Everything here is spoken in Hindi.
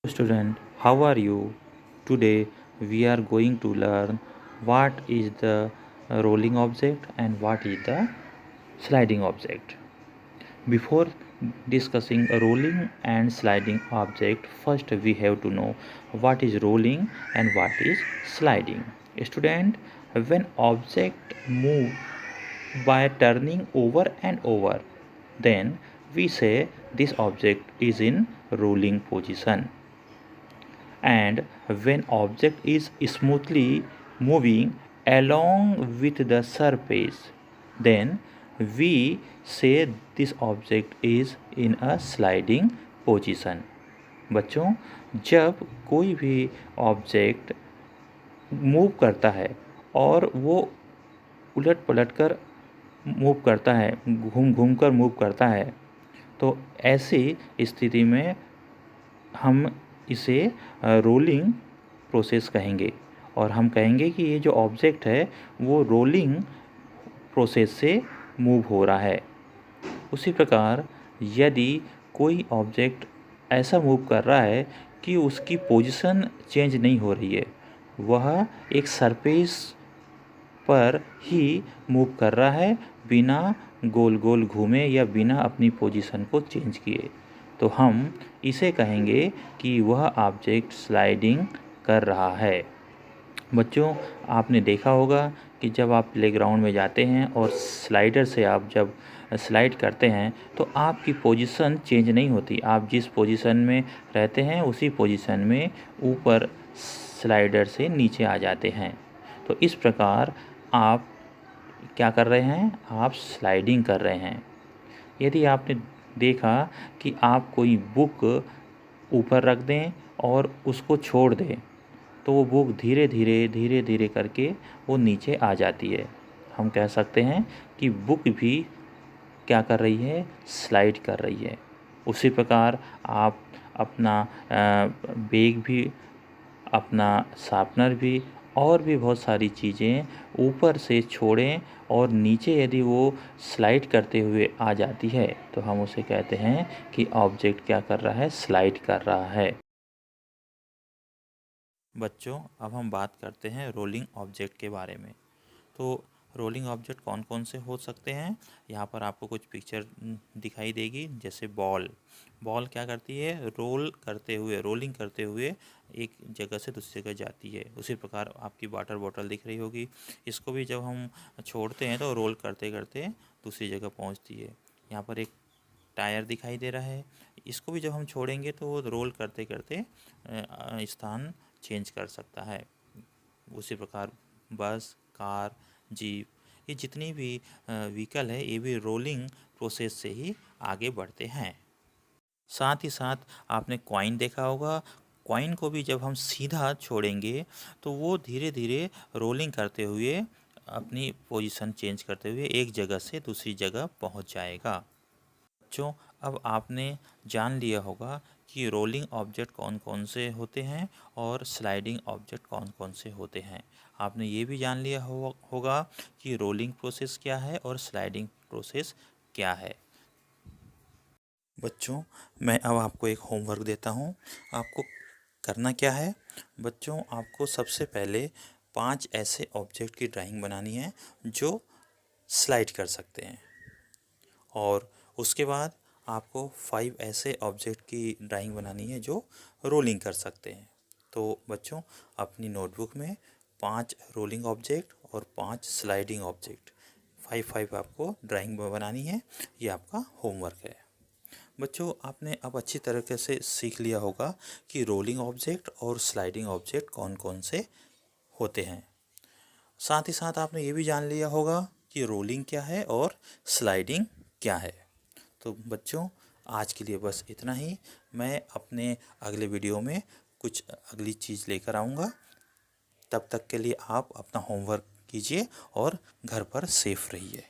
Student, how are you? Today we are going to learn what is the rolling object and what is the sliding object. Before discussing a rolling and sliding object, first we have to know what is rolling and what is sliding. Student, when object move by turning over and over, then we say this object is in rolling position. And when object is smoothly moving along with the surface, then we say this object is in a sliding position. बच्चों, जब कोई भी ऑब्जेक्ट मूव करता है और वो उलट पलट कर मूव करता है, घूम घूम कर मूव करता है, तो ऐसी स्थिति में हम इसे रोलिंग प्रोसेस कहेंगे और हम कहेंगे कि ये जो ऑब्जेक्ट है वो रोलिंग प्रोसेस से मूव हो रहा है। उसी प्रकार यदि कोई ऑब्जेक्ट ऐसा मूव कर रहा है कि उसकी पोजीशन चेंज नहीं हो रही है, वह एक सरफेस पर ही मूव कर रहा है बिना गोल गोल घूमे या बिना अपनी पोजीशन को चेंज किए, तो हम इसे कहेंगे कि वह ऑब्जेक्ट स्लाइडिंग कर रहा है। बच्चों, आपने देखा होगा कि जब आप प्लेग्राउंड में जाते हैं और स्लाइडर से आप जब स्लाइड करते हैं तो आपकी पोजीशन चेंज नहीं होती, आप जिस पोजीशन में रहते हैं उसी पोजीशन में ऊपर स्लाइडर से नीचे आ जाते हैं। तो इस प्रकार आप क्या कर रहे हैं? आप स्लाइडिंग कर रहे हैं। यदि आपने देखा कि आप कोई बुक ऊपर रख दें और उसको छोड़ दें, तो वो बुक धीरे धीरे करके वो नीचे आ जाती है। हम कह सकते हैं कि बुक भी क्या कर रही है? स्लाइड कर रही है। उसी प्रकार आप अपना बैग भी, अपना शार्पनर भी और भी बहुत सारी चीज़ें ऊपर से छोड़ें और नीचे यदि वो स्लाइड करते हुए आ जाती है तो हम उसे कहते हैं कि ऑब्जेक्ट क्या कर रहा है? स्लाइड कर रहा है। बच्चों, अब हम बात करते हैं रोलिंग ऑब्जेक्ट के बारे में। तो रोलिंग ऑब्जेक्ट कौन कौन से हो सकते हैं? यहाँ पर आपको कुछ पिक्चर दिखाई देगी। जैसे बॉल क्या करती है? रोलिंग करते हुए एक जगह से दूसरी जगह जाती है। उसी प्रकार आपकी वाटर बॉटल दिख रही होगी, इसको भी जब हम छोड़ते हैं तो रोल करते करते दूसरी जगह पहुँचती है। यहाँ पर एक टायर दिखाई दे रहा है, इसको भी जब हम छोड़ेंगे तो वो रोल करते करते स्थान चेंज कर सकता है। उसी प्रकार बस, कार, जीप, ये जितनी भी व्हीकल है ये भी रोलिंग प्रोसेस से ही आगे बढ़ते हैं। साथ ही साथ आपने कॉइन देखा होगा। कॉइन को भी जब हम सीधा छोड़ेंगे तो वो धीरे धीरे रोलिंग करते हुए अपनी पोजीशन चेंज करते हुए एक जगह से दूसरी जगह पहुंच जाएगा। बच्चों, अब आपने जान लिया होगा कि रोलिंग ऑब्जेक्ट कौन कौन से होते हैं और स्लाइडिंग ऑब्जेक्ट कौन कौन से होते हैं। आपने ये भी जान लिया होगा कि रोलिंग प्रोसेस क्या है और स्लाइडिंग प्रोसेस क्या है। बच्चों, मैं अब आपको एक होमवर्क देता हूँ। आपको करना क्या है? बच्चों, आपको सबसे पहले 5 ऐसे ऑब्जेक्ट की ड्राइंग बनानी है जो स्लाइड कर सकते हैं, और उसके बाद आपको 5 ऐसे ऑब्जेक्ट की ड्राइंग बनानी है जो रोलिंग कर सकते हैं। तो बच्चों, अपनी नोटबुक में 5 रोलिंग ऑब्जेक्ट और 5 स्लाइडिंग ऑब्जेक्ट 5 आपको ड्राइंग बनानी है। ये आपका होमवर्क है। बच्चों, आपने अब अच्छी तरीके से सीख लिया होगा कि रोलिंग ऑब्जेक्ट और स्लाइडिंग ऑब्जेक्ट कौन कौन से होते हैं। साथ ही साथ आपने ये भी जान लिया होगा कि रोलिंग क्या है और स्लाइडिंग क्या है। तो बच्चों, आज के लिए बस इतना ही। मैं अपने अगले वीडियो में कुछ अगली चीज़ लेकर आऊँगा। तब तक के लिए आप अपना होमवर्क कीजिए और घर पर सेफ रहिए।